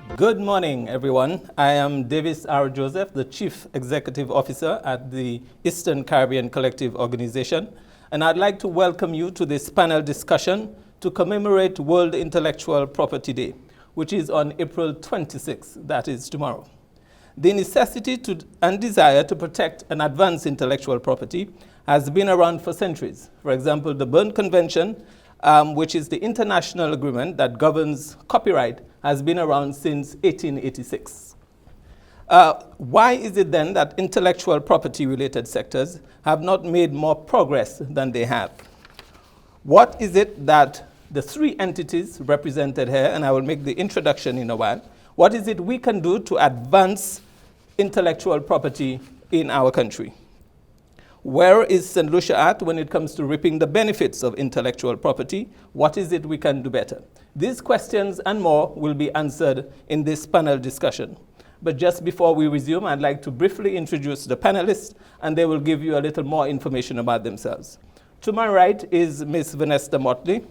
Good morning, everyone. I am Davis R. Joseph, the Chief Executive Officer at the Eastern Caribbean Collective Organization, and I'd like to welcome you to this panel discussion to commemorate World Intellectual Property Day, which is on April 26th, that is tomorrow. The necessity and desire to protect and advance intellectual property has been around for centuries. For example, the Berne Convention, which is the international agreement that governs copyright, has been around since 1886. Why is it then that intellectual property-related sectors have not made more progress than they have? What is it that the three entities represented here, and I will make the introduction in a while, what is it we can do to advance intellectual property in our country? Where is St. Lucia at when it comes to reaping the benefits of intellectual property? What is it we can do better? These questions and more will be answered in this panel discussion. But just before we resume, I'd like to briefly introduce the panelists, and they will give you a little more information about themselves. To my right is Ms. Vanessa Motley,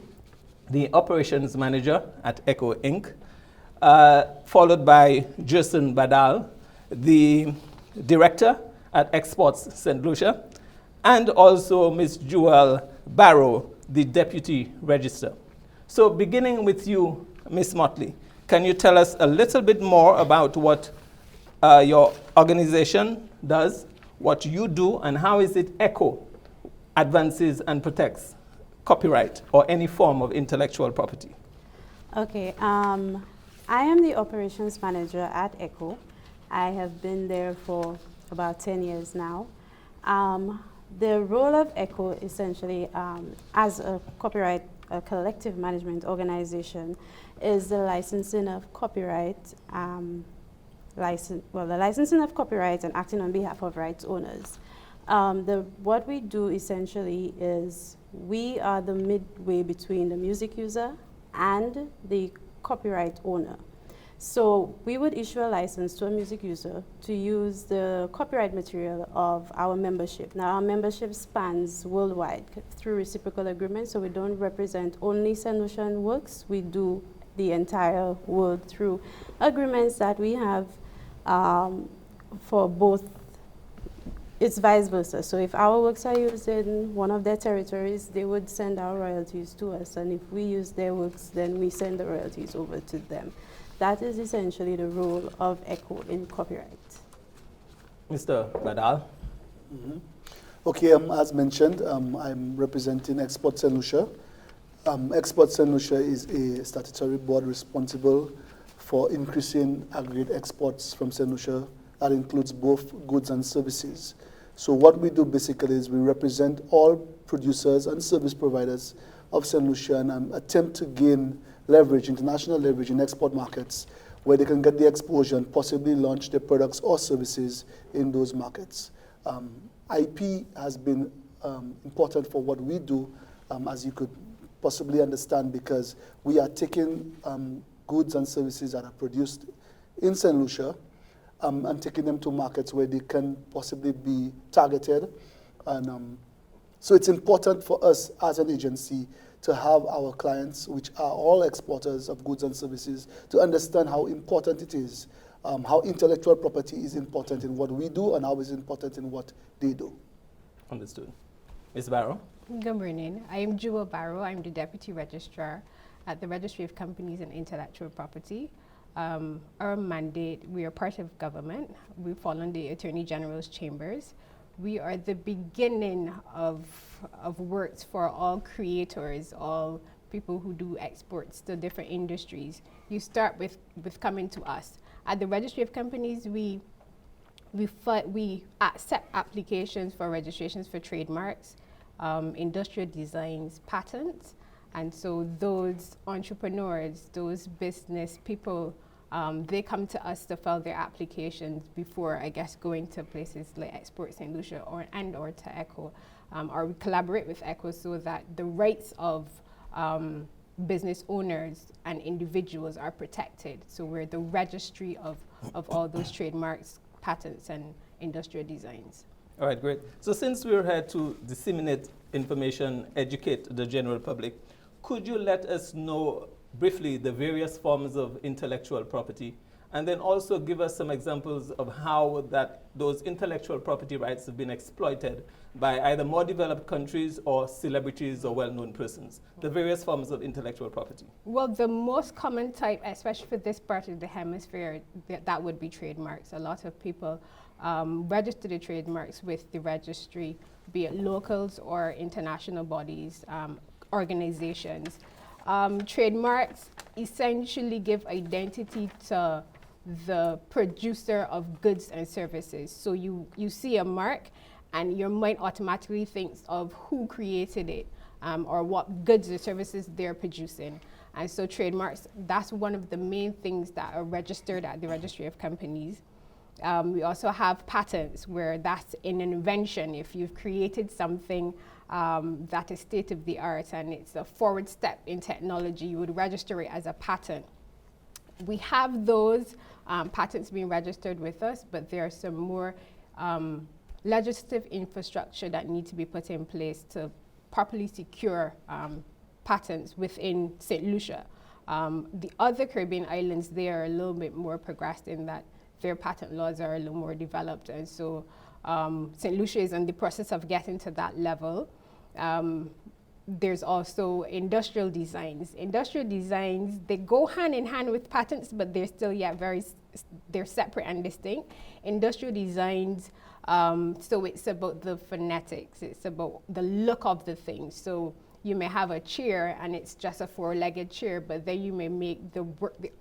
the Operations Manager at ECHO Inc., followed by Jason Badal, the Director at Exports St. Lucia, and also Ms. Jewel Barrow, the Deputy Registrar. So beginning with you, Ms. Motley, can you tell us a little bit more about what your organization does, what you do, and how is it ECHO advances and protects copyright or any form of intellectual property? Okay, I am the Operations Manager at ECHO. I have been there for about 10 years now. The role of ECHO essentially as a collective management organization is the licensing of copyright, the licensing of copyright and acting on behalf of rights owners. What we do essentially is we are the midway between the music user and the copyright owner. So we would issue a license to a music user to use the copyright material of our membership. Now, our membership spans worldwide through reciprocal agreements, so we don't represent only St. Lucian works. We do the entire world through agreements that we have for both. It's vice versa. So if our works are used in one of their territories, they would send our royalties to us, and if we use their works, then we send the royalties over to them. That is essentially the role of ECHO in copyright. Mr. Badal. Mm-hmm. Okay, as mentioned, I'm representing Export St. Lucia. Export St. Lucia is a statutory board responsible for increasing aggregate exports from St. Lucia. That includes both goods and services. So what we do basically is we represent all producers and service providers of St. Lucia and attempt to gain leverage, international leverage in export markets where they can get the exposure and possibly launch their products or services in those markets. IP has been important for what we do, as you could possibly understand, because we are taking goods and services that are produced in St. Lucia and taking them to markets where they can possibly be targeted. And so it's important for us as an agency to have our clients, which are all exporters of goods and services, to understand how important it is, how intellectual property is important in what we do and how it's important in what they do. Understood. Ms. Barrow? Good morning. I am Jewel Barrow. I'm the Deputy Registrar at the Registry of Companies and Intellectual Property. Our mandate, we are part of government. We fall under the Attorney General's chambers. We are the beginning of works for all creators, all people who do exports to different industries. You start with coming to us. At the Registry of Companies, we accept applications for registrations for trademarks, industrial designs, patents. And so those entrepreneurs, those business people, they come to us to file their applications before, I guess, going to places like Export St. Lucia or to ECHO. Or we collaborate with ECHO so that the rights of business owners and individuals are protected. So we're the registry of all those trademarks, patents, and industrial designs. All right, great. So since we're here to disseminate information, educate the general public, could you let us know briefly the various forms of intellectual property, and then also give us some examples of how those intellectual property rights have been exploited by either more developed countries or celebrities or well-known persons, the various forms of intellectual property. Well, the most common type, especially for this part of the hemisphere, that would be trademarks. A lot of people register the trademarks with the registry, be it locals or international bodies, organizations. Trademarks essentially give identity to the producer of goods and services. So you see a mark and your mind automatically thinks of who created it or what goods or services they're producing. And so trademarks, that's one of the main things that are registered at the Registry of Companies. We also have patents, where that's an invention. If you've created something that is state of the art and it's a forward step in technology, you would register it as a patent. We have those patents being registered with us, but there are some more legislative infrastructure that need to be put in place to properly secure patents within St. Lucia. The other Caribbean islands, they are a little bit more progressed in that their patent laws are a little more developed, and so St. Lucia is in the process of getting to that level. There's also industrial designs. Industrial designs, they go hand in hand with patents, but they're still yet they're separate and distinct. Industrial designs, so it's about the phonetics, it's about the look of the thing. So you may have a chair and it's just a four-legged chair, but then you may make the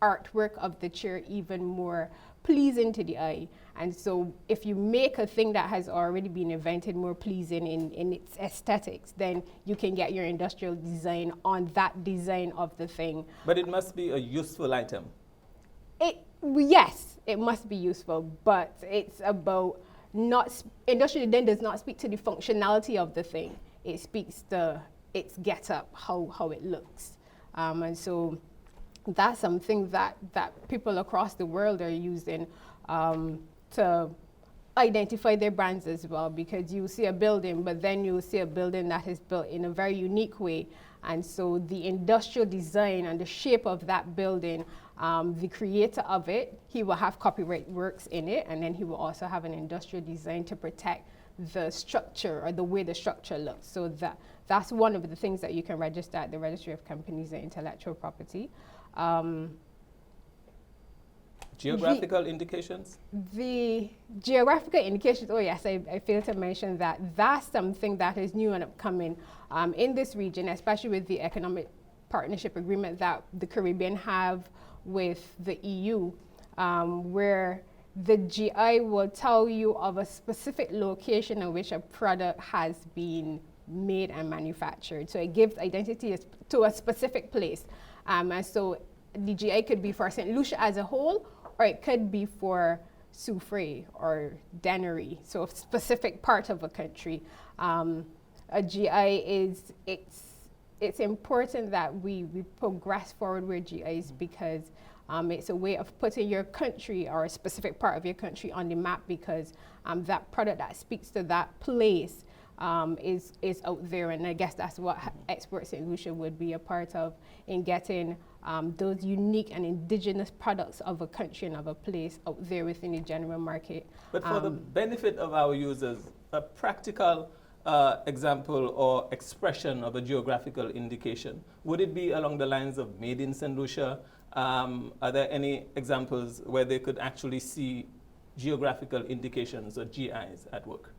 artwork of the chair even more pleasing to the eye. And so if you make a thing that has already been invented more pleasing in its aesthetics, then you can get your industrial design on that design of the thing. But it must be a useful item. Yes, it must be useful, but it's about industrial design does not speak to the functionality of the thing. It speaks to its get-up, how it looks. And so that's something that people across the world are using to identify their brands as well, because you see a building, but then you see a building that is built in a very unique way. And so the industrial design and the shape of that building, the creator of it, he will have copyright works in it, and then he will also have an industrial design to protect the structure or the way the structure looks. So that's one of the things that you can register at the Registry of Companies and Intellectual Property. Geographical indications? The geographical indications, oh yes, I failed to mention that. That's something that is new and upcoming in this region, especially with the economic partnership agreement that the Caribbean have with the EU, where the GI will tell you of a specific location in which a product has been made and manufactured. So it gives identity to a specific place. And so the GI could be for St. Lucia as a whole, or it could be for Soufrière or Dennery, so a specific part of a country. A GI it's important that we progress forward with GIs, because it's a way of putting your country or a specific part of your country on the map, because that product that speaks to that place is out there. And I guess that's what Export St. Lucia would be a part of, in getting those unique and indigenous products of a country and of a place out there within the general market. But for the benefit of our users, a practical example or expression of a geographical indication, would it be along the lines of made in St. Lucia? Are there any examples where they could actually see geographical indications or GIs at work?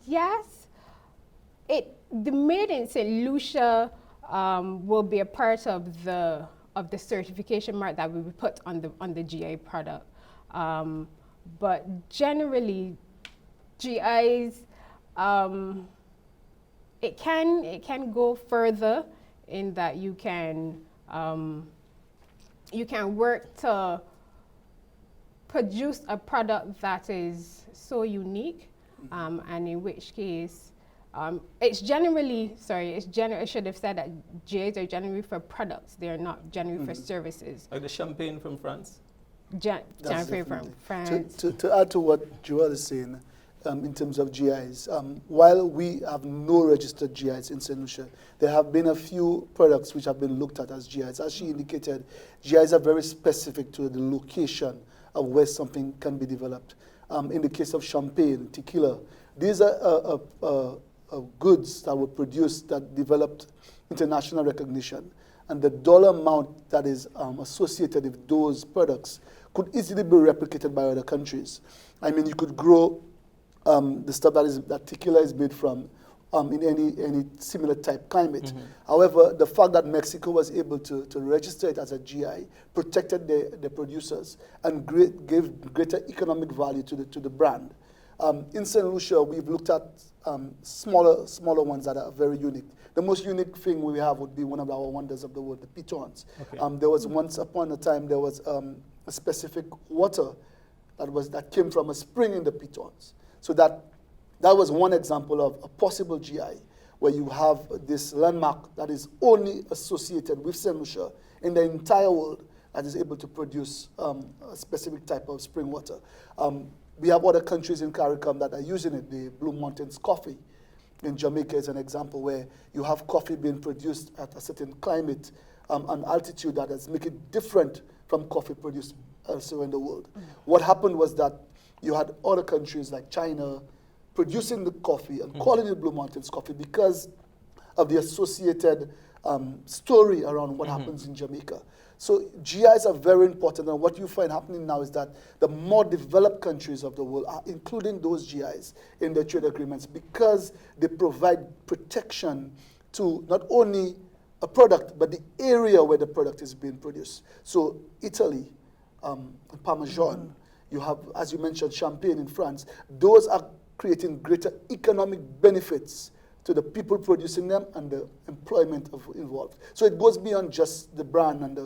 Yes. The made in St. Lucia will be a part of the certification mark that we would put on the GI product. But generally, GIs, it can go further in that you can work to produce a product that is so unique, and in which case it's generally, I should have said that GIs are generally for products, they're not generally for services. Like the champagne from France? Champagne from France. To add to what Joel is saying, in terms of GIs. While we have no registered GIs in St. Lucia, there have been a few products which have been looked at as GIs. As she indicated, GIs are very specific to the location of where something can be developed. In the case of champagne, tequila, these are goods that were produced that developed international recognition. And the dollar amount that is associated with those products could easily be replicated by other countries. I mean, you could grow the stuff that tequila is made from in any similar type climate. However, the fact that Mexico was able to register it as a GI protected the producers and gave greater economic value to the brand. In St. Lucia, we've looked at smaller ones that are very unique. The most unique thing we have would be one of our wonders of the world, the pitons. Okay. There was once upon a time, there was a specific water that came from a spring in the pitons. So that was one example of a possible GI, where you have this landmark that is only associated with St. Lucia in the entire world that is able to produce a specific type of spring water. We have other countries in CARICOM that are using it. The Blue Mountains coffee in Jamaica is an example where you have coffee being produced at a certain climate and altitude that is make it different from coffee produced elsewhere in the world. What happened was that you had other countries like China producing the coffee and calling it Blue Mountains coffee because of the associated story around what happens in Jamaica. So GIs are very important, and what you find happening now is that the more developed countries of the world are including those GIs in their trade agreements because they provide protection to not only a product, but the area where the product is being produced. So Italy, Parmesan, you have, as you mentioned, champagne in France. Those are creating greater economic benefits to the people producing them and the employment involved. So it goes beyond just the brand, and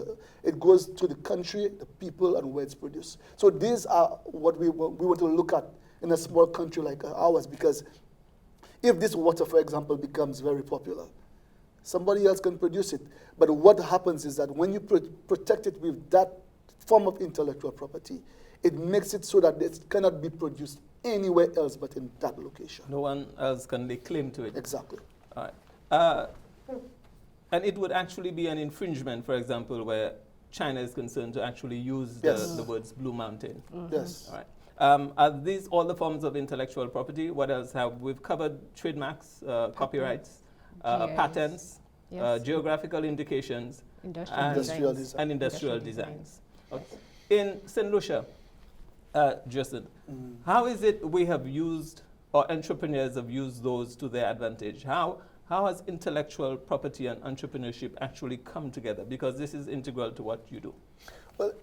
it goes to the country, the people, and where it's produced. So these are what we want to look at in a small country like ours, because if this water, for example, becomes very popular, somebody else can produce it. But what happens is that when you protect it with that form of intellectual property, it makes it so that it cannot be produced anywhere else but in that location. No one else can lay claim to it. Exactly. All right. And it would actually be an infringement, for example, where China is concerned to actually use the words Blue Mountain. Yes. All right. Are these all the forms of intellectual property? What else have we've covered? Trademarks, copyrights, patents, geographical indications, and industrial designs. Okay. In St. Lucia, Justin, how is it we have used, or entrepreneurs have used those to their advantage? How has intellectual property and entrepreneurship actually come together? Because this is integral to what you do. Well,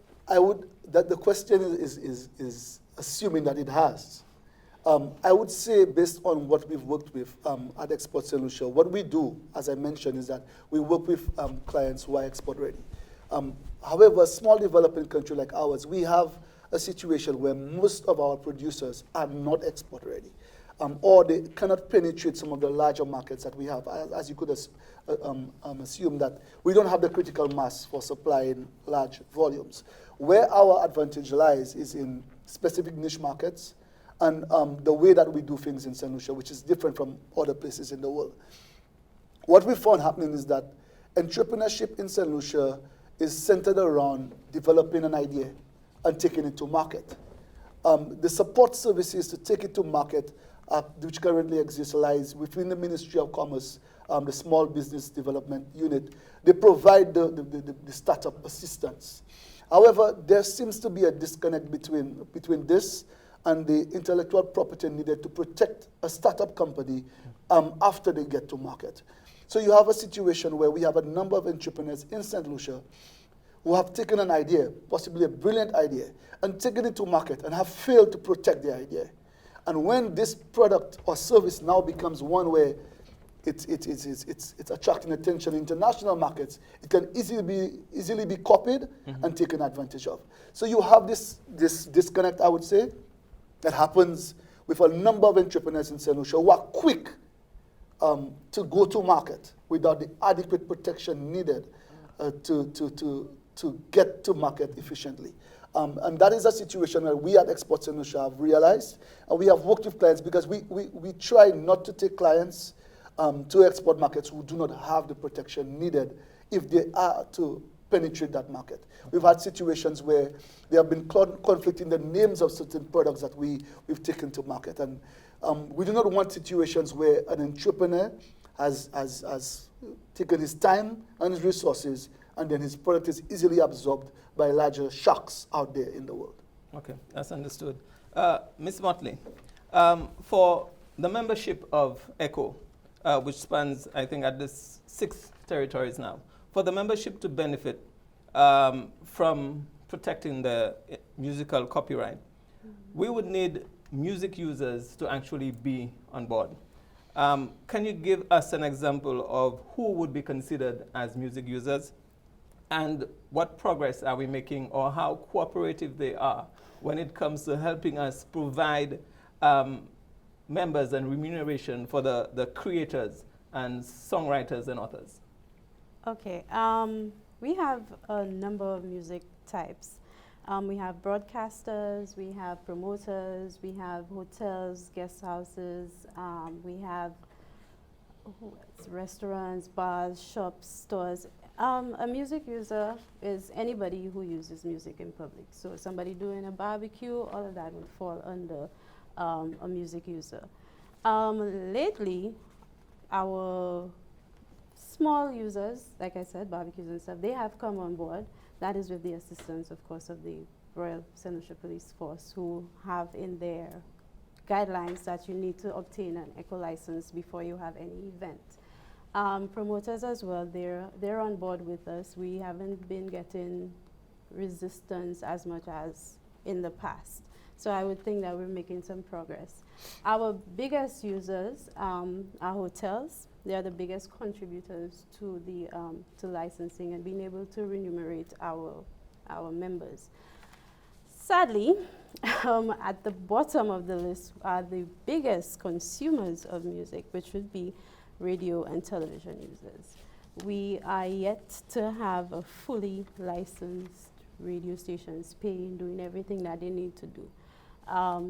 the question is assuming that it has. I would say, based on what we've worked with at Export St. Lucia, what we do, as I mentioned, is that we work with clients who are export ready. However, a small developing country like ours, we have a situation where most of our producers are not export ready, or they cannot penetrate some of the larger markets that we have. As you could assume, that we don't have the critical mass for supplying large volumes. Where our advantage lies is in specific niche markets and the way that we do things in St. Lucia, which is different from other places in the world. What we found happening is that entrepreneurship in St. Lucia is centered around developing an idea and taking it to market. The support services to take it to market, which currently exists, lies within the Ministry of Commerce, the Small Business Development Unit. They provide the startup assistance. However, there seems to be a disconnect between this and the intellectual property needed to protect a startup company after they get to market. So you have a situation where we have a number of entrepreneurs in St. Lucia who have taken an idea, possibly a brilliant idea, and taken it to market and have failed to protect the idea. And when this product or service now becomes one where it's attracting attention in international markets, it can easily be copied and taken advantage of. So you have this disconnect, I would say, that happens with a number of entrepreneurs in St. Lucia who are quick to go to market without the adequate protection needed to get to market efficiently. And that is a situation where we at Exports and Lucia have realized, and we have worked with clients because we try not to take clients to export markets who do not have the protection needed if they are to penetrate that market. We've had situations where there have been conflict in the names of certain products that we've taken to market. And we do not want situations where an entrepreneur has taken his time and his resources, and then his product is easily absorbed by larger sharks out there in the world. Okay, that's understood. Ms. Motley, for the membership of ECHO, which spans, I think, at this 6 territories now, for the membership to benefit from protecting the musical copyright, we would need music users to actually be on board. Can you give us an example of who would be considered as music users, and what progress are we making, or how cooperative they are when it comes to helping us provide members and remuneration for the creators and songwriters and authors? Okay, we have a number of music types. We have broadcasters, we have promoters, we have hotels, guest houses, we have restaurants, bars, shops, stores. A music user is anybody who uses music in public. So somebody doing a barbecue, all of that would fall under a music user. Lately, our small users, like I said, barbecues and stuff, they have come on board. That is with the assistance, of course, of the Royal St. Lucia Police Force, who have in their guidelines that you need to obtain an ECHO license before you have any event. Promoters as well, they're on board with us. We haven't been getting resistance as much as in the past. So I would think that we're making some progress. Our biggest users are hotels. They are the biggest contributors to the to licensing and being able to remunerate our members. Sadly, at the bottom of the list are the biggest consumers of music, which would be radio and television users. We are yet to have a fully licensed radio stations paying, doing everything that they need to do.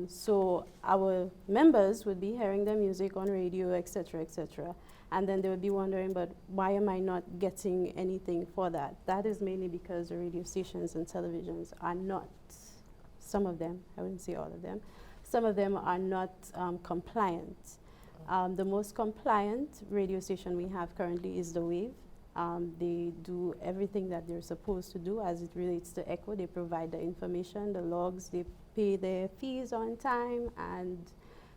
So our members would be hearing their music on radio, etc., etc., and then they would be wondering, but why am I not getting anything for that? That is mainly because the radio stations and televisions are not, some of them, I wouldn't say all of them, some of them are not compliant. The most compliant radio station we have currently is The Wave. They do everything that they're supposed to do as it relates to ECHO. They provide the information, the logs, they pay their fees on time, and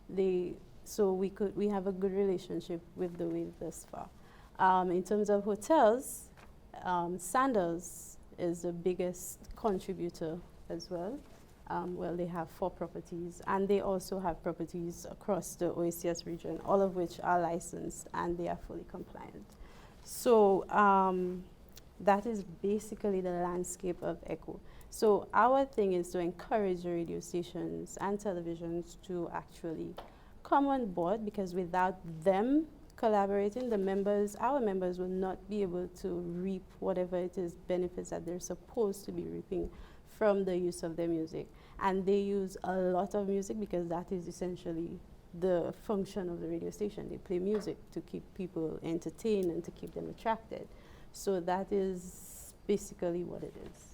we have a good relationship with The Wave thus far. In terms of hotels, Sandals is the biggest contributor as well. Well, they have 4 properties, and they also have properties across the OACS region, all of which are licensed and they are fully compliant. So that is basically the landscape of ECHO. So our thing is to encourage the radio stations and televisions to actually come on board, because without them collaborating, our members will not be able to reap whatever it is benefits that they're supposed to be reaping from the use of their music. And they use a lot of music because that is essentially the function of the radio station. They play music to keep people entertained and to keep them attracted. So that is basically what it is.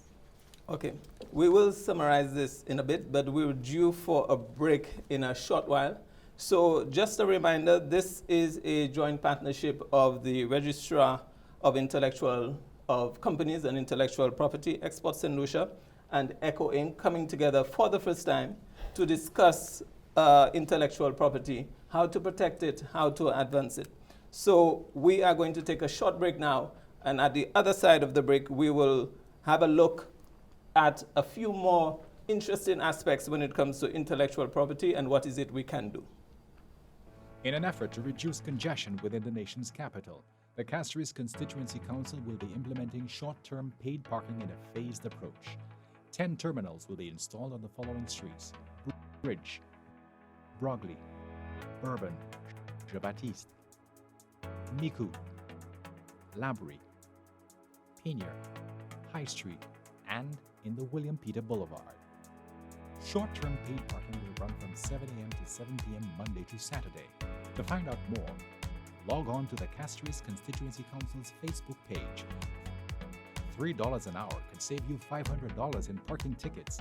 Okay, we will summarize this in a bit, but we're due for a break in a short while. So just a reminder, this is a joint partnership of the Registrar of Companies and Intellectual Property, Exports St. Lucia, and ECHO Inc. coming together for the first time to discuss intellectual property, how to protect it, how to advance it. So we are going to take a short break now, and at the other side of the break, we will have a look at a few more interesting aspects when it comes to intellectual property and what is it we can do. In an effort to reduce congestion within the nation's capital, the Castries Constituency Council will be implementing short-term paid parking in a phased approach. 10 terminals will be installed on the following streets: Bridge, Brogley, Urban, Jean-Baptiste, Miku, Labrie, Pinier, High Street, and in the William Peter Boulevard. Short-term paid parking will run from 7 a.m. to 7 p.m. Monday to Saturday. To find out more, log on to the Castries Constituency Council's Facebook page. $3 an hour could save you $500 in parking tickets.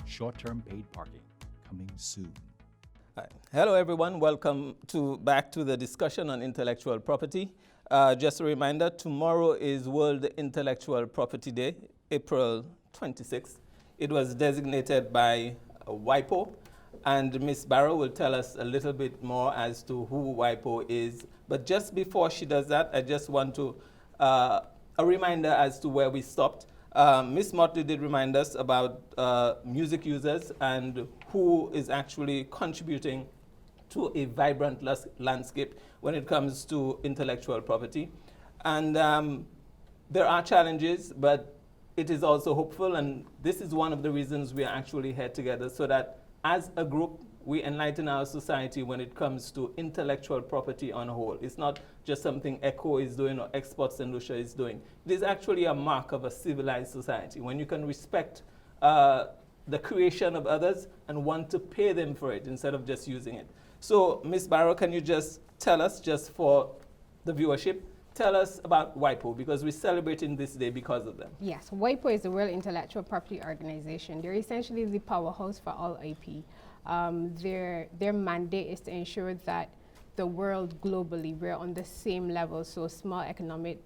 Short-term paid parking, coming soon. Hi. Hello, everyone. Welcome back to the discussion on intellectual property. Just a reminder, tomorrow is World Intellectual Property Day, April 26th. It was designated by WIPO, and Ms. Barrow will tell us a little bit more as to who WIPO is. But just before she does that, I just want to, a reminder as to where we stopped. Ms. Motley did remind us about music users and who is actually contributing to a vibrant landscape when it comes to intellectual property. And there are challenges, but it is also hopeful, and this is one of the reasons we are actually here together, so that as a group, we enlighten our society when it comes to intellectual property on a whole. It's not just something ECHO is doing or Exports and Lucia is doing. It is actually a mark of a civilized society, when you can respect the creation of others and want to pay them for it instead of just using it. So, Ms. Barrow, can you just tell us, just for the viewership, tell us about WIPO, because we're celebrating this day because of them. Yes, WIPO is the World Intellectual Property Organization. They're essentially the powerhouse for all IP. Their mandate is to ensure that the world globally, we're on the same level, so small economic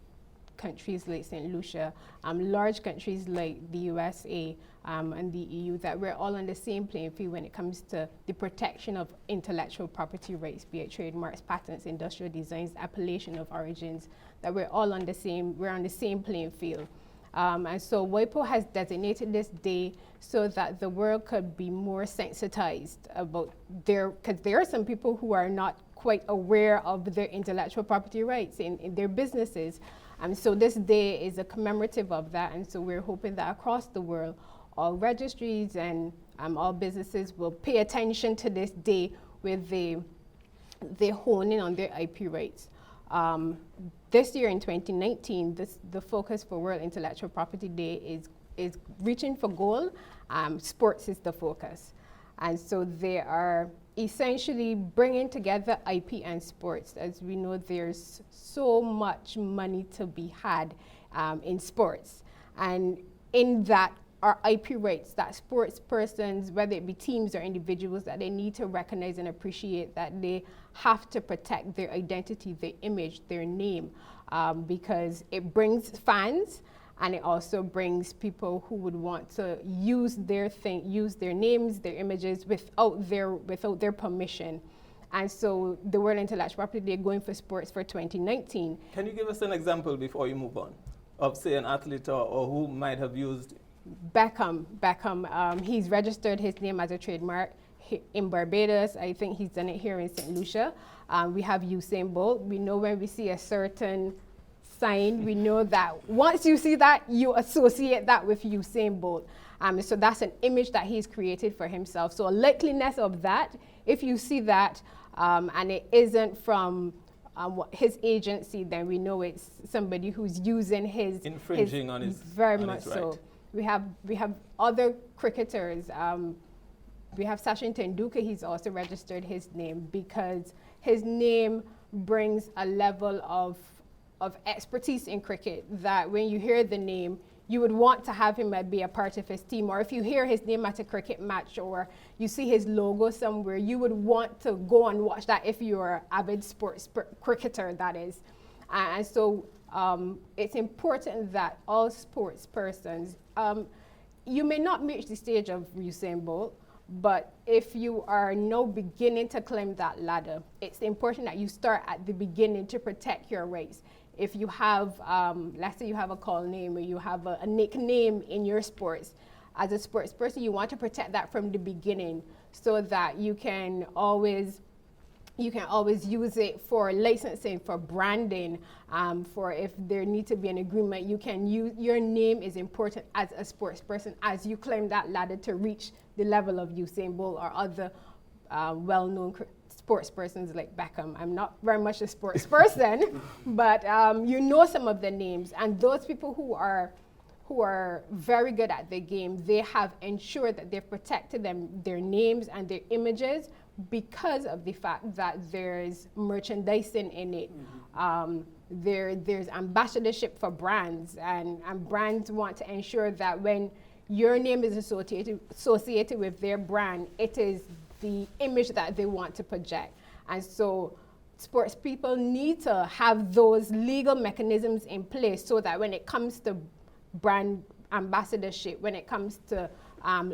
countries like St. Lucia, large countries like the USA and the EU, that we're all on the same playing field when it comes to the protection of intellectual property rights, be it trademarks, patents, industrial designs, appellation of origins, that we're all on the same playing field. And so WIPO has designated this day so that the world could be more sensitized about because there are some people who are not quite aware of their intellectual property rights in their businesses. So this day is a commemorative of that, and so we're hoping that across the world, all registries and all businesses will pay attention to this day where they hone in on their IP rights. This year in 2019, the focus for World Intellectual Property Day is reaching for goal. Sports is the focus. And so they are essentially bringing together IP and sports. As we know, there's so much money to be had in sports. And in that are IP rights that sports persons, whether it be teams or individuals, that they need to recognize and appreciate, that they have to protect their identity, their image, their name, because it brings fans, and it also brings people who would want to use their names, their images without their permission. And so the World Intellectual Property Day going for sports for 2019. Can you give us an example before you move on of, say, an athlete or who might have used? Beckham, he's registered his name as a trademark in Barbados. I think he's done it here in St. Lucia. We have Usain Bolt. We know when we see a certain sign, we know that once you see that, you associate that with Usain Bolt. So that's an image that he's created for himself. So a likeliness of that, if you see that, and it isn't from his agency, then we know it's somebody who's using infringing on his very on much his so. right. We have other cricketers. We have Sachin Tendulkar. He's also registered his name because his name brings a level of expertise in cricket that when you hear the name, you would want to have him be a part of his team. Or if you hear his name at a cricket match or you see his logo somewhere, you would want to go and watch that if you're an avid cricketer, that is. And so it's important that all sports persons, you may not reach the stage of Usain Bolt, but if you are now beginning to climb that ladder, it's important that you start at the beginning to protect your rights. If you have, let's say you have a call name or you have a nickname in your sports, as a sports person, you want to protect that from the beginning so that you can always use it for licensing, for branding, for if there needs to be an agreement, you can use, your name is important as a sports person as you climb that ladder to reach the level of Usain Bolt or other well-known sports persons like Beckham. I'm not very much a sports person, but you know some of the names, and those people who who are very good at the game, they have ensured that they've protected their names and their images because of the fact that there's merchandising in it. There's ambassadorship for brands, and brands want to ensure that when your name is associated with their brand, it is the image that they want to project. And so sports people need to have those legal mechanisms in place so that when it comes to brand ambassadorship, when it comes to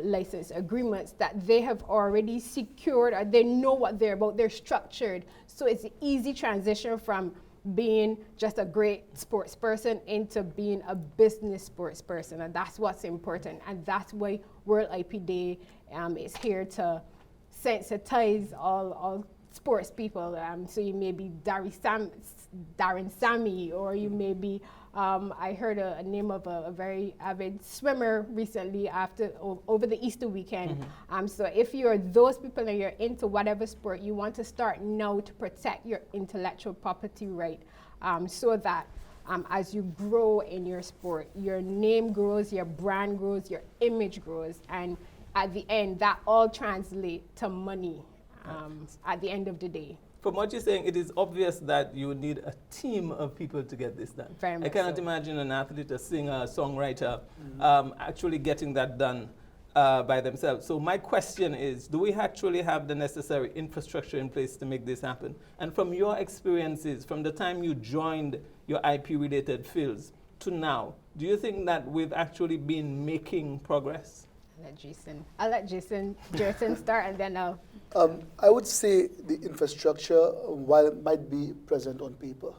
license agreements, that they have already secured, or they know what they're about, they're structured. So it's an easy transition from being just a great sports person into being a business sports person. And that's what's important. And that's why World IP Day is here to sensitize all sports people. So you may be Darren Sammy, or you may be, I heard a name of a very avid swimmer recently over the Easter weekend. So if you're those people and you're into whatever sport, you want to start now to protect your intellectual property right, so that as you grow in your sport, your name grows, your brand grows, your image grows, and at the end, that all translates to money at the end of the day. From what you're saying, it is obvious that you need a team of people to get this done. Very much I cannot so. imagine an athlete, a singer, a songwriter actually getting that done by themselves. So my question is, do we actually have the necessary infrastructure in place to make this happen? And from your experiences, from the time you joined your IP-related fields to now, do you think that we've actually been making progress? I'll let Jason start, and then I'll... I would say the infrastructure, while it might be present on paper,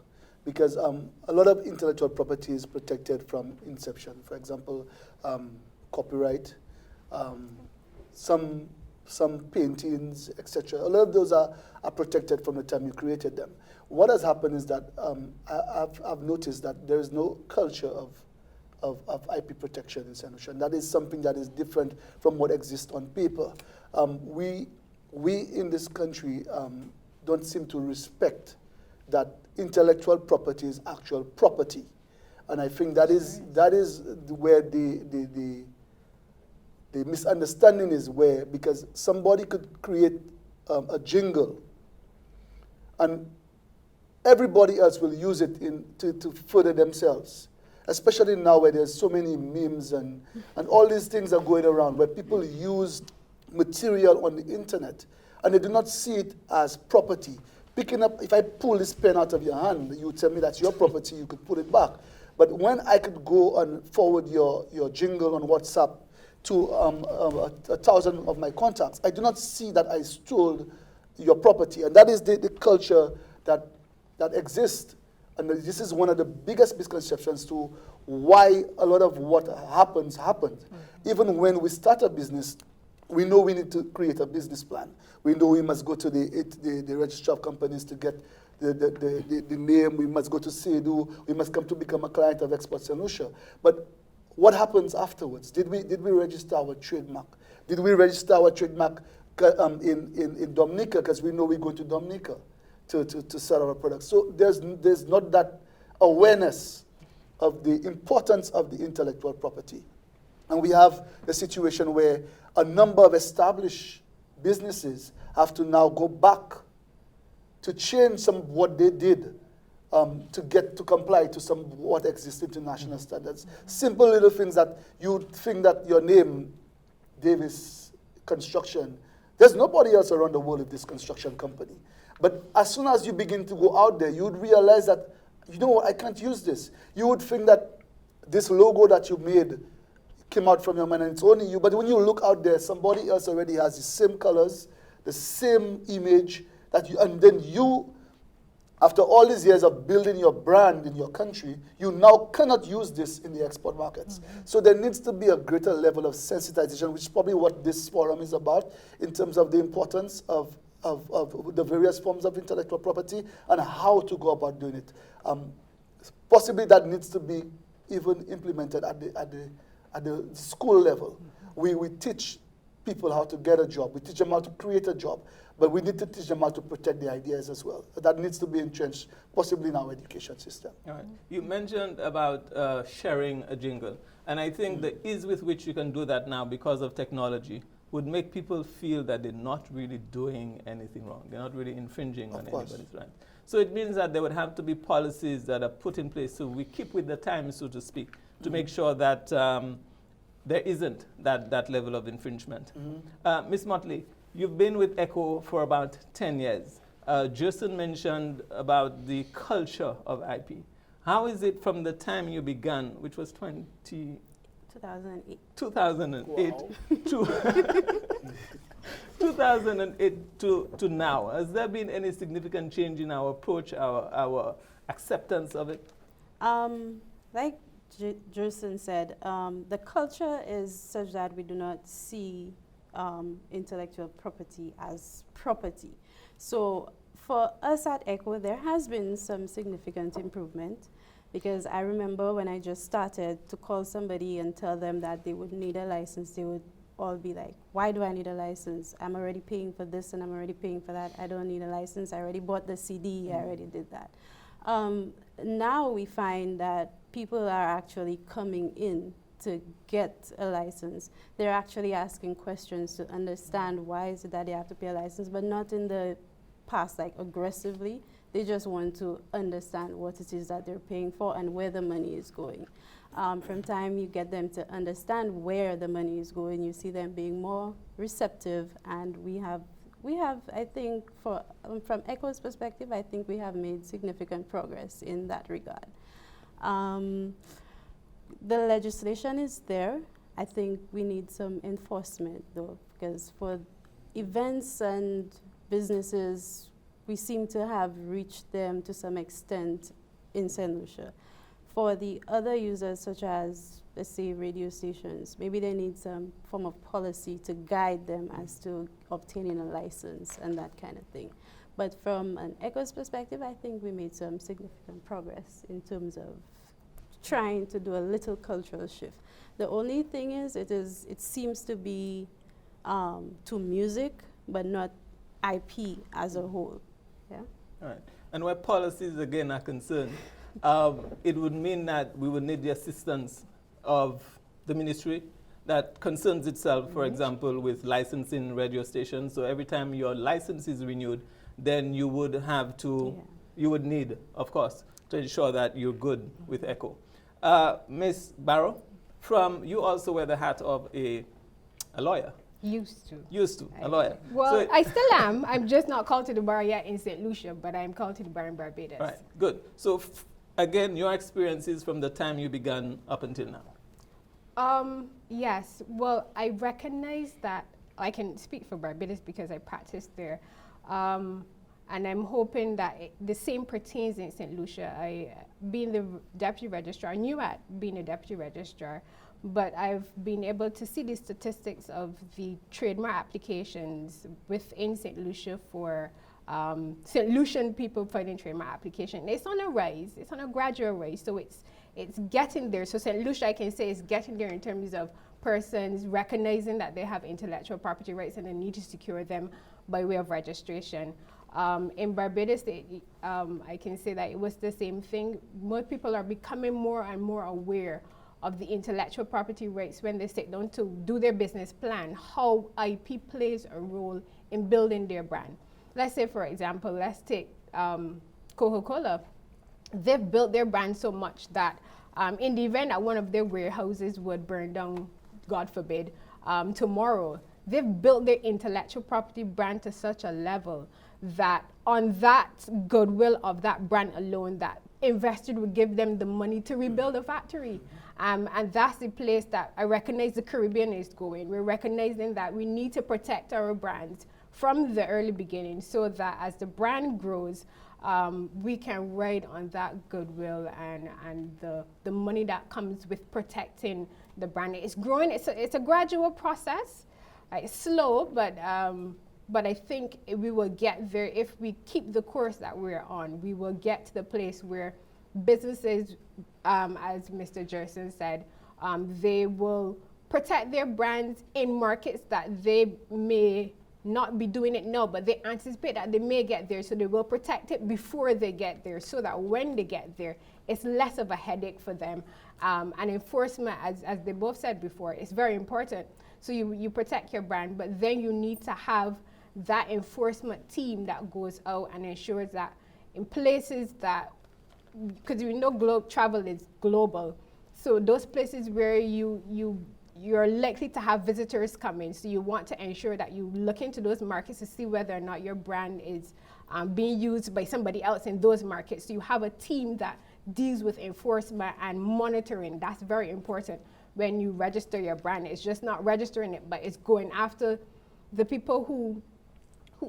because a lot of intellectual property is protected from inception. For example, copyright, some paintings, etc. A lot of those are protected from the time you created them. What has happened is that I've noticed that there is no culture of IP protection in St. Lucia, and that is something that is different from what exists on paper. We in this country don't seem to respect that intellectual property is actual property, and I think that is where the misunderstanding is, where, because somebody could create a jingle, and everybody else will use it to further themselves. Especially now where there's so many memes and all these things are going around where people use material on the internet and they do not see it as property. Picking up, if I pull this pen out of your hand, you tell me that's your property, you could put it back. But when I could go and forward your jingle on WhatsApp to 1,000 of my contacts, I do not see that I stole your property. And that is the culture that exists. And this is one of the biggest misconceptions to why a lot of what happens. Even when we start a business, we know we need to create a business plan. We know we must go to the registrar of companies to get the name. We must go to SEDU. We must come to become a client of Export St. Lucia. But what happens afterwards? Did we register our trademark? Did we register our trademark in Dominica, because we know we're going to Dominica to sell our products? So there's not that awareness of the importance of the intellectual property. And we have a situation where a number of established businesses have to now go back to change some of what they did to comply to some what exists international standards. Simple little things that you think that your name, Davis Construction, there's nobody else around the world with this construction company. But as soon as you begin to go out there, you would realize that, you know what, I can't use this. You would think that this logo that you made came out from your mind and it's only you. But when you look out there, somebody else already has the same colors, the same image, and then you, after all these years of building your brand in your country, you now cannot use this in the export markets. Mm-hmm. So there needs to be a greater level of sensitization, which is probably what this forum is about, in terms of the importance of the various forms of intellectual property and how to go about doing it. Possibly that needs to be even implemented at the school level. Mm-hmm. We teach people how to get a job. We teach them how to create a job, but we need to teach them how to protect the ideas as well. That needs to be entrenched, possibly in our education system. All right. You mentioned about sharing a jingle, and I think the ease with which you can do that now because of technology would make people feel that they're not really doing anything wrong. They're not really infringing on anybody's rights. So it means that there would have to be policies that are put in place so we keep with the times, so to speak, to make sure that there isn't that level of infringement. Ms. Motley, you've been with ECHO for about 10 years. Jason mentioned about the culture of IP. How is it from the time you began, which was 2008. 2008 Wow. to 2008 to now? Has there been any significant change in our approach, our acceptance of it? Like Jason said, the culture is such that we do not see intellectual property as property. So for us at ECHO, there has been some significant improvement, because I remember when I just started to call somebody and tell them that they would need a license, they would all be like, why do I need a license? I'm already paying for this and I'm already paying for that. I don't need a license. I already bought the CD. I already did that. Now we find that people are actually coming in to get a license. They're actually asking questions to understand why is it that they have to pay a license, but not in the past, like aggressively. They just want to understand what it is that they're paying for and where the money is going. From time you get them to understand where the money is going, you see them being more receptive, and we have, I think, from ECHO's perspective, I think we have made significant progress in that regard. The legislation is there. I think we need some enforcement, though, because for events and businesses, we seem to have reached them to some extent in St. Lucia. For the other users, such as, let's say, radio stations, maybe they need some form of policy to guide them as to obtaining a license and that kind of thing. But from an ECHO's perspective, I think we made some significant progress in terms of trying to do a little cultural shift. The only thing is, it seems to be to music, but not IP as a whole. Yeah. All right. And where policies again are concerned, it would mean that we would need the assistance of the ministry that concerns itself, for example, with licensing radio stations. So every time your license is renewed, then you would have to, you would need, of course, to ensure that you're good with ECHO. Ms. Barrow, you also wear the hat of a lawyer. Used to. A lawyer. Well, So I still am. I'm just not called to the bar yet in St. Lucia, but I'm called to the bar in Barbados. right, good. So again, your experiences from the time you began up until now. Yes. Well, I recognize that I can speak for Barbados because I practiced there. And I'm hoping that the same pertains in St. Lucia. Being the deputy registrar, I knew at being a deputy registrar, but I've been able to see the statistics of the trademark applications within St. Lucia for St. Lucian people filing trademark application. It's on a rise. It's on a gradual rise. So it's getting there. So St. Lucia, I can say, is getting there in terms of persons recognizing that they have intellectual property rights and they need to secure them by way of registration. In Barbados, I can say that it was the same thing. More people are becoming more and more aware of the intellectual property rights when they sit down to do their business plan, how IP plays a role in building their brand. Let's say, for example, let's take Coca-Cola. They've built their brand so much that in the event that one of their warehouses would burn down, God forbid, tomorrow, they've built their intellectual property brand to such a level that on that goodwill of that brand alone, that investor would give them the money to rebuild a factory. And that's the place that I recognize the Caribbean is going. We're recognizing that we need to protect our brands from the early beginning so that as the brand grows, we can ride on that goodwill and the money that comes with protecting the brand. It's growing. It's a gradual process. It's slow, but I think we will get there if we keep the course that we're on. We will get to the place where businesses, as Mr. Jerson said, they will protect their brands in markets that they may not be doing it now, but they anticipate that they may get there, so they will protect it before they get there, so that when they get there, it's less of a headache for them. And enforcement, as they both said before, is very important. So you protect your brand, but then you need to have that enforcement team that goes out and ensures that in places that, because we know travel is global, so those places where you're likely to have visitors coming, so you want to ensure that you look into those markets to see whether or not your brand is being used by somebody else in those markets. So you have a team that deals with enforcement and monitoring. That's very important when you register your brand. It's just not registering it, but it's going after the people who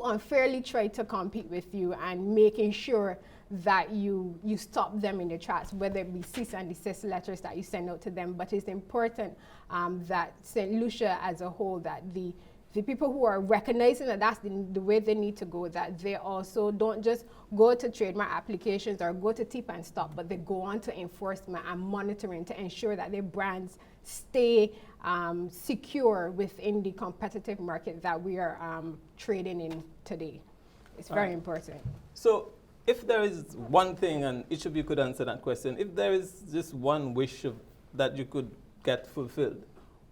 unfairly try to compete with you and making sure that you stop them in their tracks, whether it be cease and desist letters that you send out to them. But it's important that St. Lucia as a whole, that the people who are recognizing that that's the way they need to go, that they also don't just go to trademark applications or go to tip and stop, but they go on to enforcement and monitoring to ensure that their brands stay secure within the competitive market that we are trading in today. It's very important. So if there is one thing, and each of you could answer that question, if there is just one wish that you could get fulfilled,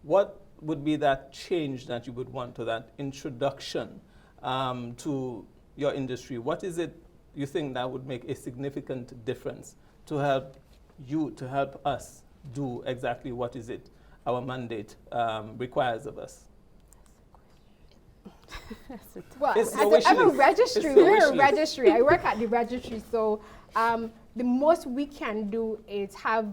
what would be that change that you would want to that introduction to your industry? What is it you think that would make a significant difference to help you, to help us do exactly what is it our mandate requires of us? Well, It's I'm a registry. We're a list. registry. I work at the registry, so the most we can do is have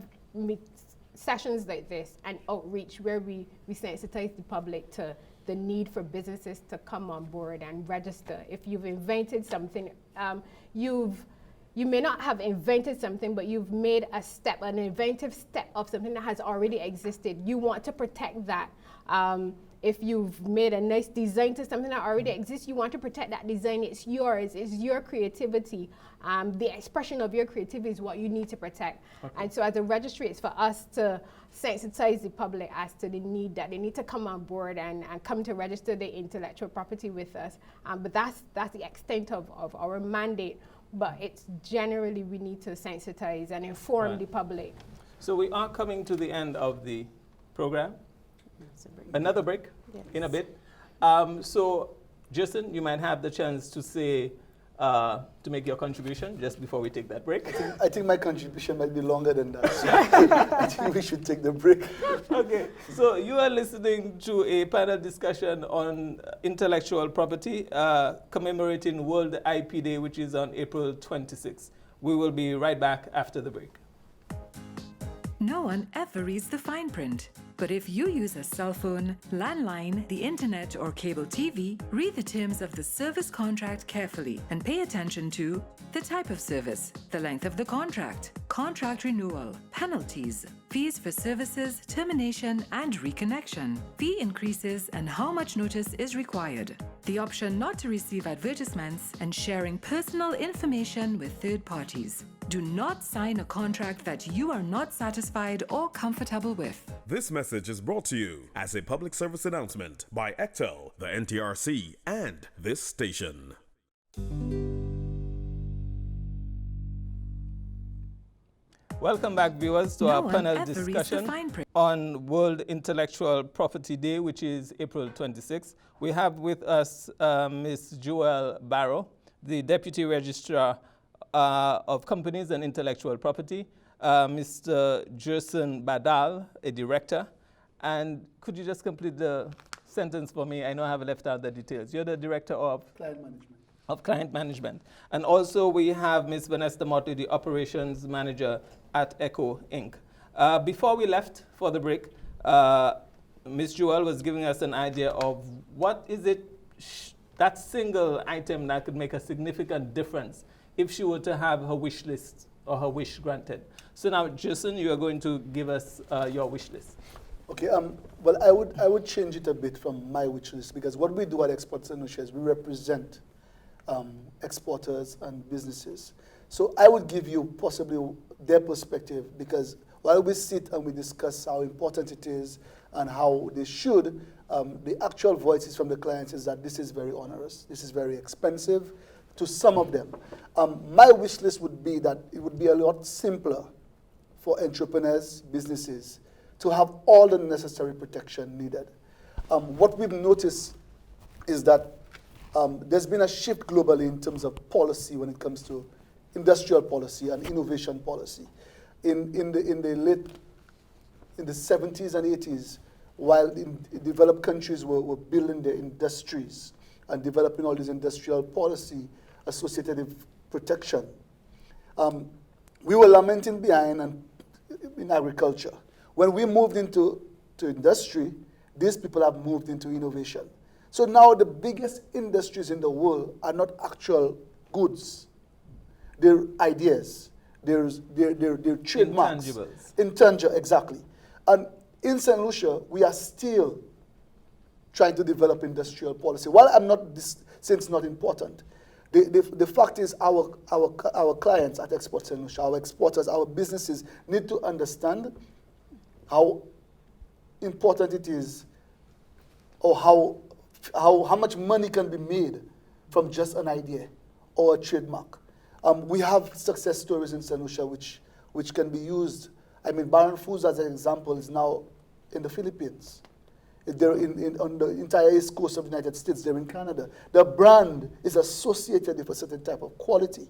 sessions like this and outreach where we sensitize the public to the need for businesses to come on board and register. If you've invented something, you may not have invented something, but you've made an inventive step of something that has already existed. You want to protect that. If you've made a nice design to something that already exists, you want to protect that design. It's yours. It's your creativity. The expression of your creativity is what you need to protect. Okay. And so as a registry, it's for us to sensitize the public as to the need that they need to come on board and come to register their intellectual property with us. But that's the extent of our mandate. But it's generally we need to sensitize and inform the public. So we are coming to the end of the program. Another break in a bit. So, Jason, you might have the chance to say, to make your contribution just before we take that break. I think my contribution might be longer than that, so I think we should take the break. Okay, so you are listening to a panel discussion on intellectual property, commemorating World IP Day, which is on April 26th. We will be right back after the break. No one ever reads the fine print. But if you use a cell phone, landline, the internet, or cable TV, read the terms of the service contract carefully and pay attention to the type of service, the length of the contract, contract renewal, penalties, fees for services, termination and reconnection, fee increases, and how much notice is required. The option not to receive advertisements and sharing personal information with third parties. Do not sign a contract that you are not satisfied or comfortable with. This message is brought to you as a public service announcement by Ectel, the NTRC, and this station. Welcome back, viewers, to our panel discussion on World Intellectual Property Day, which is April 26th. We have with us Ms. Joelle Barrow, the Deputy Registrar of Companies and Intellectual Property, Mr. Jerson Badal, a director. And could you just complete the sentence for me? I know I have left out the details. You're the director of? Client management. Of client management. And also we have Ms. Vanessa Motley, the operations manager at Echo Inc. Before we left for the break, Ms. Joelle was giving us an idea of what is it, that single item that could make a significant difference if she were to have her wish list or her wish granted. So now, Jason, you are going to give us your wish list. Okay, well, I would change it a bit from my wish list, because what we do at Export St. Lucia is we represent exporters and businesses. So I would give you possibly their perspective, because while we sit and we discuss how important it is and how they should, the actual voices from the clients is that this is very onerous, this is very expensive to some of them. My wish list would be that it would be a lot simpler for entrepreneurs, businesses, to have all the necessary protection needed. What we've noticed is that there's been a shift globally in terms of policy when it comes to industrial policy and innovation policy. In the 70s and 80s, while in developed countries were building their industries and developing all this industrial policy associated with protection, we were lamenting behind in agriculture. When we moved into industry, these people have moved into innovation. So now the biggest industries in the world are not actual goods. They're ideas. They're trademarks. Intangibles. Intangible, exactly. And in St. Lucia, we are still trying to develop industrial policy. While I'm not saying it's not important, the fact is our clients at Export St. Lucia, our exporters, our businesses need to understand how important it is, or how much money can be made from just an idea or a trademark. We have success stories in St. Lucia which can be used. I mean, Baron Foods, as an example, is now in the Philippines. They're on the entire east coast of the United States. They're in Canada. The brand is associated with a certain type of quality.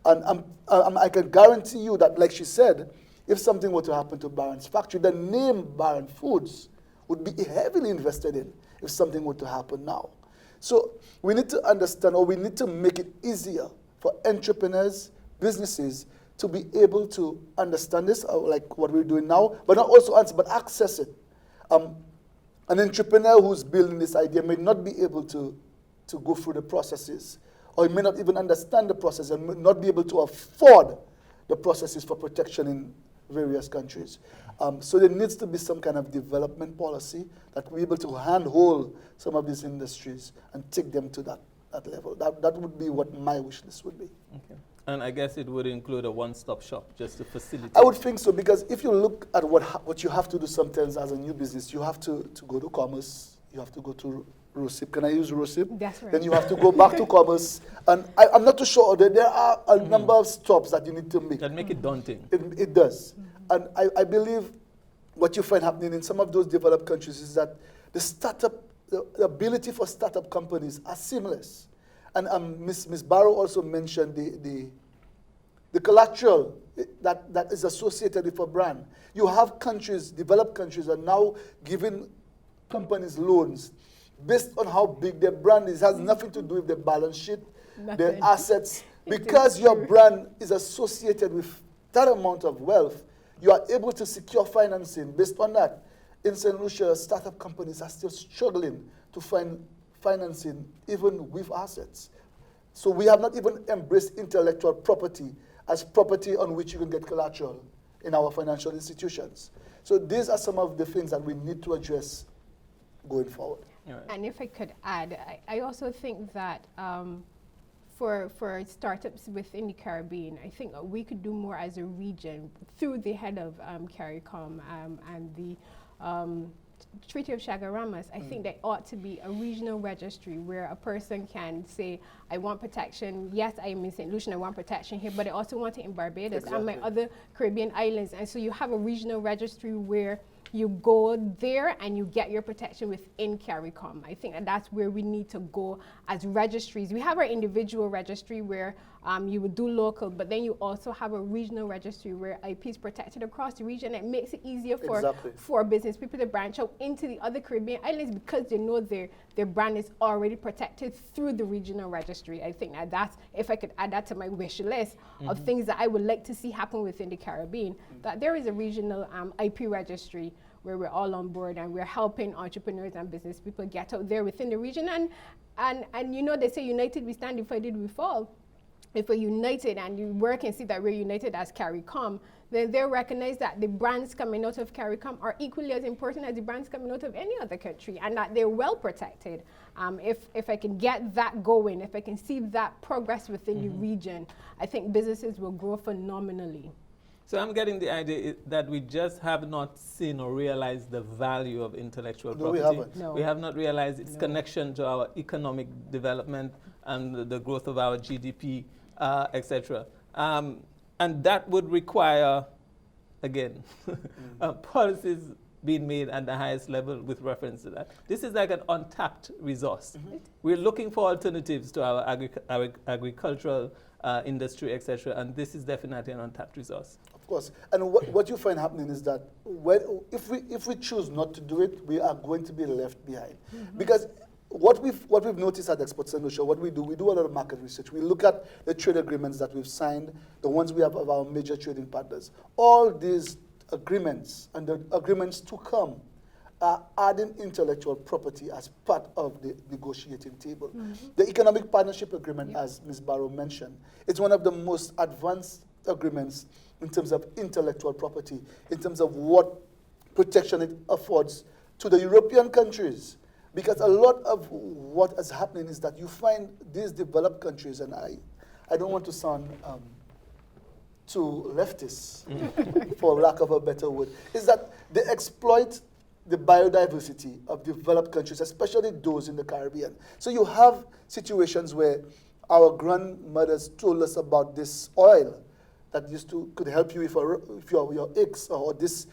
And I can guarantee you that, like she said, if something were to happen to Baron's factory, the name Baron Foods would be heavily invested in if something were to happen now. So we need to understand, or we need to make it easier for entrepreneurs, businesses, to be able to understand this, like what we're doing now, but not also answer, but access it. An entrepreneur who's building this idea may not be able to go through the processes, or he may not even understand the process and may not be able to afford the processes for protection in various countries. So there needs to be some kind of development policy that we're able to handhold some of these industries and take them to that level. That would be what my wish list would be. Okay. And I guess it would include a one-stop shop just to facilitate. I would think so, because if you look at what you have to do sometimes as a new business, you have to go to commerce, you have to go to ROSIP. Can I use ROSIP? That's right. Then you have to go back to commerce. And I'm not too sure that there are a number of stops that you need to make. That make it daunting. It does. And I believe what you find happening in some of those developed countries is that the ability for startup companies are seamless. And Ms. Barrow also mentioned the collateral that is associated with a brand. You have countries, developed countries, are now giving companies loans based on how big their brand is. It has nothing to do with their balance sheet, their assets. Because your brand is associated with that amount of wealth, you are able to secure financing based on that. In St. Lucia, startup companies are still struggling to find financing even with assets. So we have not even embraced intellectual property as property on which you can get collateral in our financial institutions. So these are some of the things that we need to address going forward. Right. And if I could add, I also think that for startups within the Caribbean, I think we could do more as a region through the head of CARICOM and the Treaty of Chaguaramas. I think there ought to be a regional registry where a person can say, I want protection. Yes, I am in St. Lucia, I want protection here, but I also want it in Barbados and my other Caribbean islands. And so you have a regional registry where you go there and you get your protection within CARICOM. I think that's where we need to go as registries. We have our individual registry where you would do local, but then you also have a regional registry where IP is protected across the region. It makes it easier for business people to branch out into the other Caribbean islands because they know their brand is already protected through the regional registry. I think that's, if I could add that to my wish list of things that I would like to see happen within the Caribbean, that there is a regional IP registry where we're all on board and we're helping entrepreneurs and business people get out there within the region. And you know, they say united we stand, divided we fall. If we're united and you work and see that we're united as CARICOM, then they'll recognize that the brands coming out of CARICOM are equally as important as the brands coming out of any other country, and that they're well protected. If I can get that going, if I can see that progress within the region, I think businesses will grow phenomenally. So I'm getting the idea that we just have not seen or realized the value of intellectual No, we property. haven't. No. We have not realized its No. connection to our economic development and the growth of our GDP, etc. And that would require, again, policies being made at the highest level with reference to that. This is like an untapped resource. We're looking for alternatives to our agricultural industry, etc. And this is definitely an untapped resource. Of course. And what you find happening is that if we choose not to do it, we are going to be left behind. Because what we've noticed at Exports and Lucia, what we do a lot of market research. We look at the trade agreements that we've signed, the ones we have of our major trading partners. All these agreements and the agreements to come are adding intellectual property as part of the negotiating table. The Economic Partnership Agreement, as Ms. Barrow mentioned, it's one of the most advanced agreements in terms of intellectual property, in terms of what protection it affords to the European countries. Because a lot of what is happening is that you find these developed countries, and I don't want to sound too leftist, for lack of a better word, is that they exploit the biodiversity of developed countries, especially those in the Caribbean. So you have situations where our grandmothers told us about this oil that could help you if your aches, or this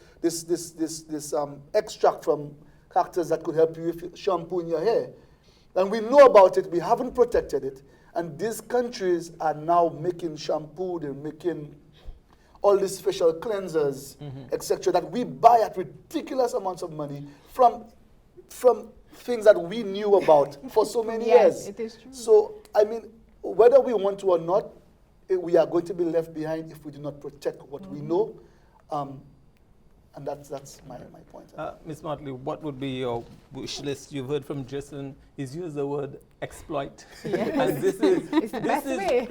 extract from cactus that could help you if you shampoo in your hair. And we know about it, we haven't protected it, and these countries are now making shampoo, they're making all these facial cleansers, etc., that we buy at ridiculous amounts of money from things that we knew about for so many years. Yes, it is true. So, I mean, whether we want to or not, we are going to be left behind if we do not protect what we know. And that's my point. Ms. Motley, what would be your wish list? You've heard from Jason, he's used the word exploit. Yes. And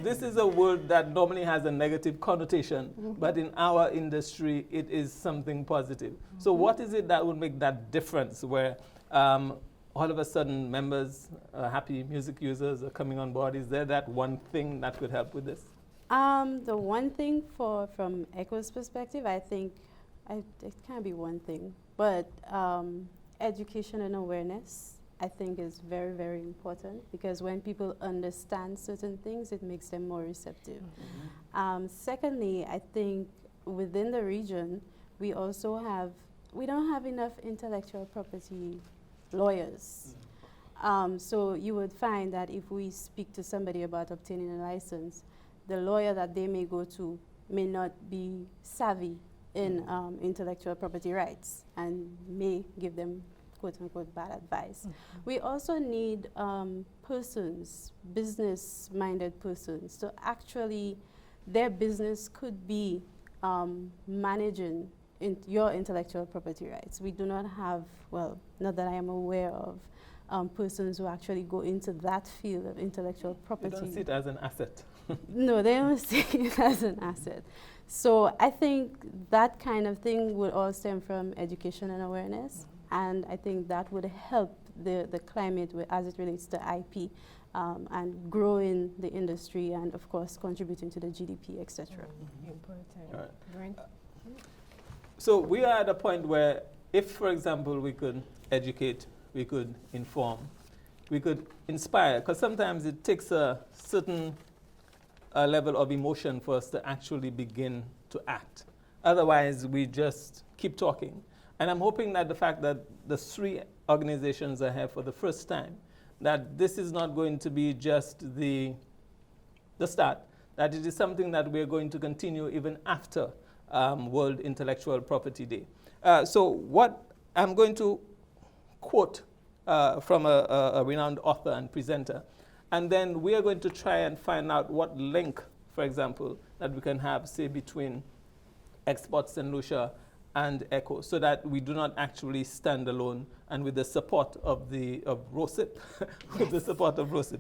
this is a word that normally has a negative connotation, but in our industry, it is something positive. So what is it that would make that difference where all of a sudden members, happy music users are coming on board? Is there that one thing that could help with this? The one thing from ECHO's perspective, I think, it can't be one thing, but education and awareness, I think, is very, very important, because when people understand certain things, it makes them more receptive. Secondly, I think within the region, we don't have enough intellectual property lawyers. So you would find that if we speak to somebody about obtaining a license, the lawyer that they may go to may not be savvy in intellectual property rights and may give them quote-unquote bad advice. We also need business-minded persons. So actually, their business could be managing your intellectual property rights. We do not have, well, not that I am aware of, persons who actually go into that field of intellectual property. You don't see it as an asset. No, they don't see it as an asset. So I think that kind of thing would all stem from education and awareness, and I think that would help the climate as it relates to IP and growing the industry and, of course, contributing to the GDP, etc. Important. All right. So we are at a point where if, for example, we could educate, we could inform, we could inspire, because sometimes it takes a certain level of emotion for us to actually begin to act. Otherwise, we just keep talking. And I'm hoping that the fact that the three organizations are here for the first time, that this is not going to be just the start, that it is something that we're going to continue even after World Intellectual Property Day. So what I'm going to quote from a renowned author and presenter, and then we are going to try and find out what link, for example, that we can have, say, between Exports and Lucia and ECHO, so that we do not actually stand alone, and with the support of ROSIP, with the support of ROSIP.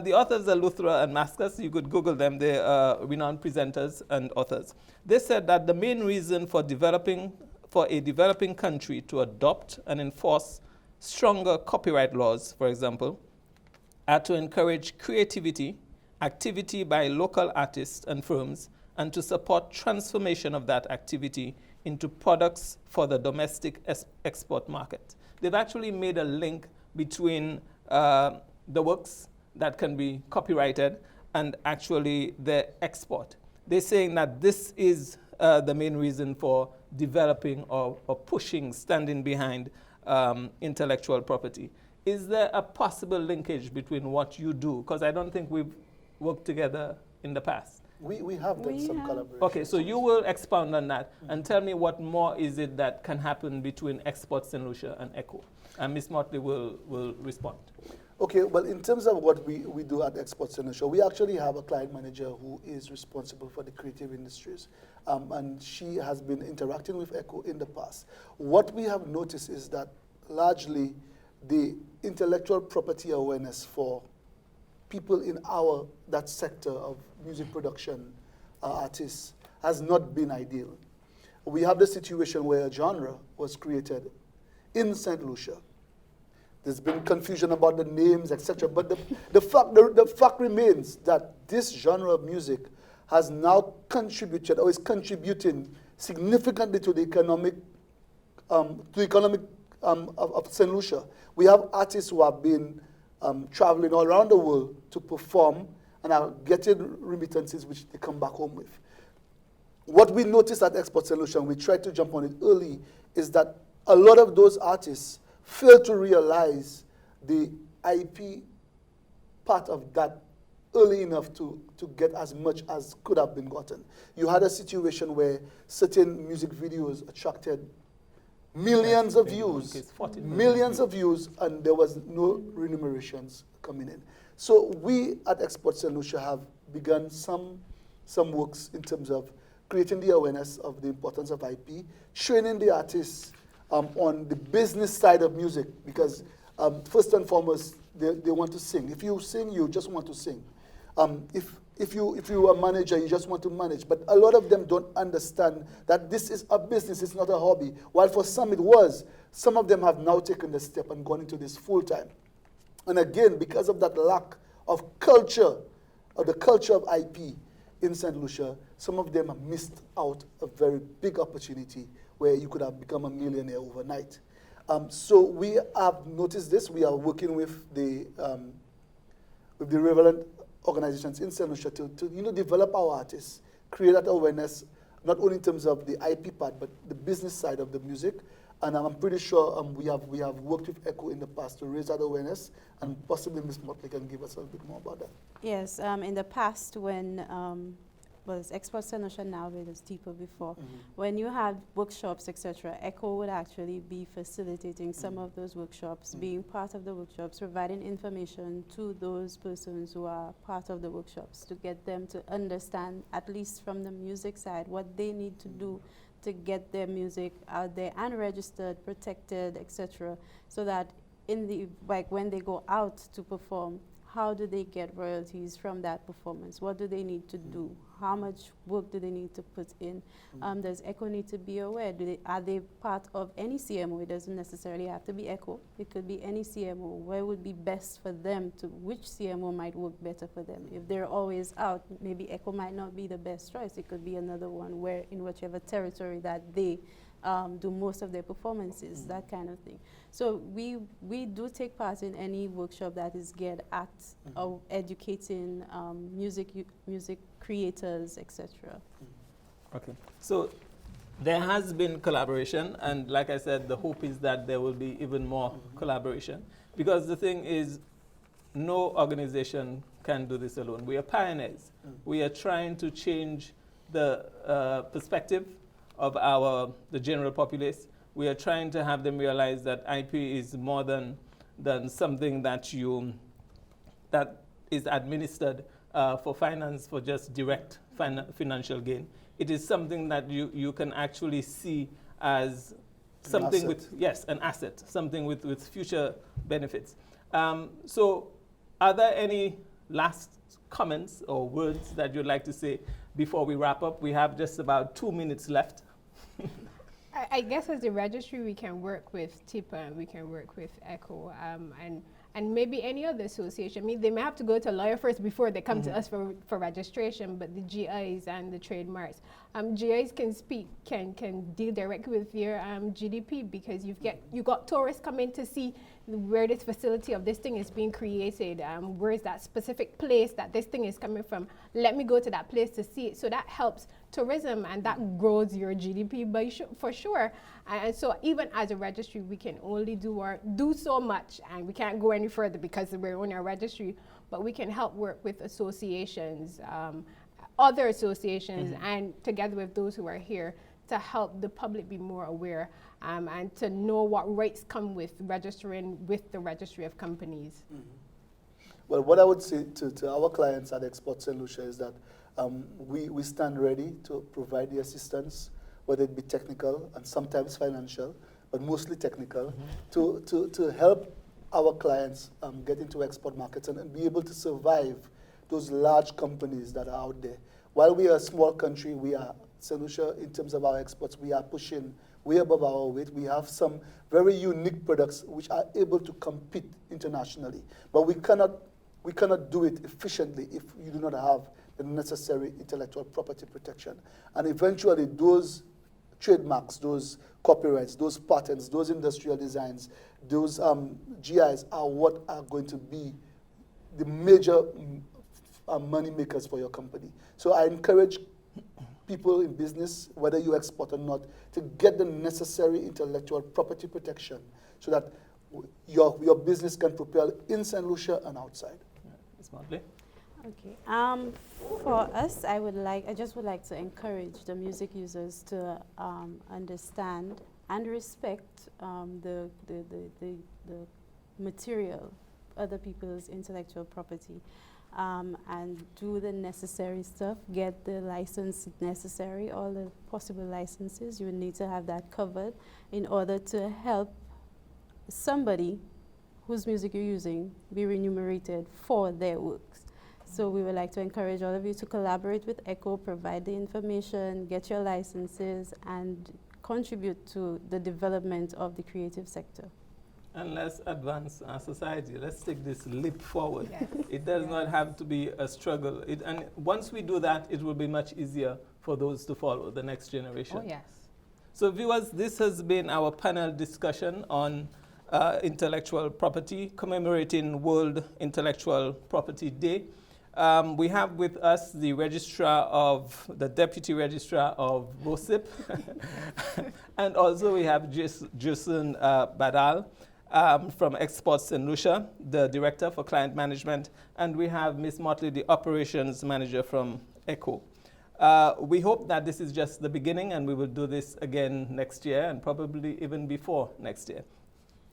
The authors are Luthra and Mascus. You could Google them. They are renowned presenters and authors. They said that the main reason for a developing country to adopt and enforce stronger copyright laws, for example, are to encourage creativity, activity by local artists and firms, and to support transformation of that activity into products for the domestic export market. They've actually made a link between the works that can be copyrighted and actually their export. They're saying that this is the main reason for developing or pushing, standing behind intellectual property. Is there a possible linkage between what you do? Because I don't think we've worked together in the past. We have done some collaboration. Okay, so you will expound on that and tell me what more is it that can happen between Export St. Lucia and ECHO. And Ms. Motley will respond. Okay, well, in terms of what we do at Export St. Lucia, we actually have a client manager who is responsible for the creative industries. And she has been interacting with ECHO in the past. What we have noticed is that largely the intellectual property awareness for people in that sector of music production, artists, has not been ideal. We have the situation where a genre was created in St. Lucia. There's been confusion about the names, etc. But the fact remains that this genre of music has now contributed or is contributing significantly to the economic of St. Lucia. We have artists who have been traveling all around the world to perform and are getting remittances which they come back home with. What we noticed at Export St. Lucia, and we tried to jump on it early, is that a lot of those artists fail to realize the IP part of that early enough to get as much as could have been gotten. You had a situation where certain music videos attracted millions of views, and there was no remunerations coming in. So we at Export St. Lucia have begun some works in terms of creating the awareness of the importance of IP, training the artists on the business side of music, because first and foremost, they want to sing. If you sing, you just want to sing. If you are a manager, you just want to manage. But a lot of them don't understand that this is a business, it's not a hobby. While for some it was, some of them have now taken the step and gone into this full time. And again, because of that lack of culture, or the culture of IP in St. Lucia, some of them have missed out a very big opportunity where you could have become a millionaire overnight. So we have noticed this. We are working with the relevant organizations in St. Lucia to develop our artists, create that awareness, not only in terms of the IP part, but the business side of the music. And I'm pretty sure we have worked with ECHO in the past to raise that awareness, and possibly Ms. Motley can give us a little bit more about that. Yes, in the past when was Export St. Lucia, now it was deeper before. When you had workshops, etc., ECHO would actually be facilitating some of those workshops, being part of the workshops, providing information to those persons who are part of the workshops to get them to understand, at least from the music side, what they need to do to get their music out there and registered, protected, etc., so that when they go out to perform, how do they get royalties from that performance? What do they need to do? How much work do they need to put in? Does ECHO need to be aware? Are they part of any CMO? It doesn't necessarily have to be ECHO. It could be any CMO. Where would be best for them which CMO might work better for them? If they're always out, maybe ECHO might not be the best choice. It could be another one where in whichever territory that they do most of their performances, that kind of thing. So we do take part in any workshop that is geared at educating music creators, etc. Okay, so there has been collaboration, and like I said, the hope is that there will be even more collaboration, because the thing is, no organization can do this alone. We are pioneers. We are trying to change the perspective of the general populace. We are trying to have them realize that IP is more than something that is administered for finance, for just direct financial gain. It is something that you can actually see as something with, yes, an asset, something with future benefits. So are there any last comments or words that you'd like to say before we wrap up? We have just about 2 minutes left. I guess as the registry, we can work with TIPA, we can work with ECHO, and and maybe any other association. I mean, they may have to go to a lawyer first before they come to us for registration, but the GIs and the trademarks. GIs can deal directly with your GDP, because you got tourists coming to see where this facility of this thing is being created, where is that specific place that this thing is coming from. Let me go to that place to see it. So that helps tourism, and that grows your GDP for sure. And so even as a registry, we can only do so much, and we can't go any further because we're on our registry, but we can help work with associations, other associations, and together with those who are here to help the public be more aware and to know what rights come with registering with the registry of companies. Well, what I would say to our clients at Export St. Lucia is that we stand ready to provide the assistance, whether it be technical and sometimes financial, but mostly technical, to help our clients get into export markets and be able to survive those large companies that are out there. While we are a small country, we are, St. Lucia, in terms of our exports, we are pushing way above our weight. We have some very unique products which are able to compete internationally. But we cannot do it efficiently if you do not have the necessary intellectual property protection. And eventually those trademarks, those copyrights, those patents, those industrial designs, those GIs are what are going to be the major money makers for your company. So I encourage people in business, whether you export or not, to get the necessary intellectual property protection so that your business can propel in St. Lucia and outside. Ms. Motley? Okay. For us, I just would like to encourage the music users to understand and respect the material, other people's intellectual property, and do the necessary stuff, get the license necessary, all the possible licenses. You would need to have that covered in order to help somebody whose music you're using be remunerated for their works. So we would like to encourage all of you to collaborate with ECHO, provide the information, get your licenses, and contribute to the development of the creative sector. And let's advance our society. Let's take this leap forward. Yes. It does not have to be a struggle. And once we do that, it will be much easier for those to follow, the next generation. Oh, yes. So viewers, this has been our panel discussion on intellectual property, commemorating World Intellectual Property Day. We have with us the Deputy Registrar of VOSIP, and also we have Jason Badal from Export St. Lucia, the Director for Client Management, and we have Ms. Motley, the Operations Manager from ECHO. We hope that this is just the beginning, and we will do this again next year and probably even before next year.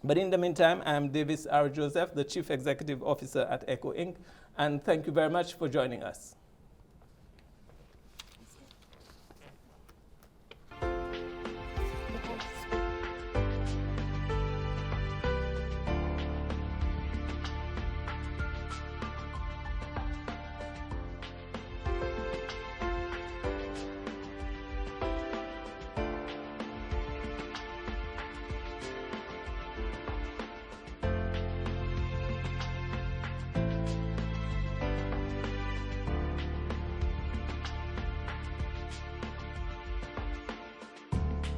But in the meantime, I'm Davis R. Joseph, the Chief Executive Officer at ECHO Inc., and thank you very much for joining us.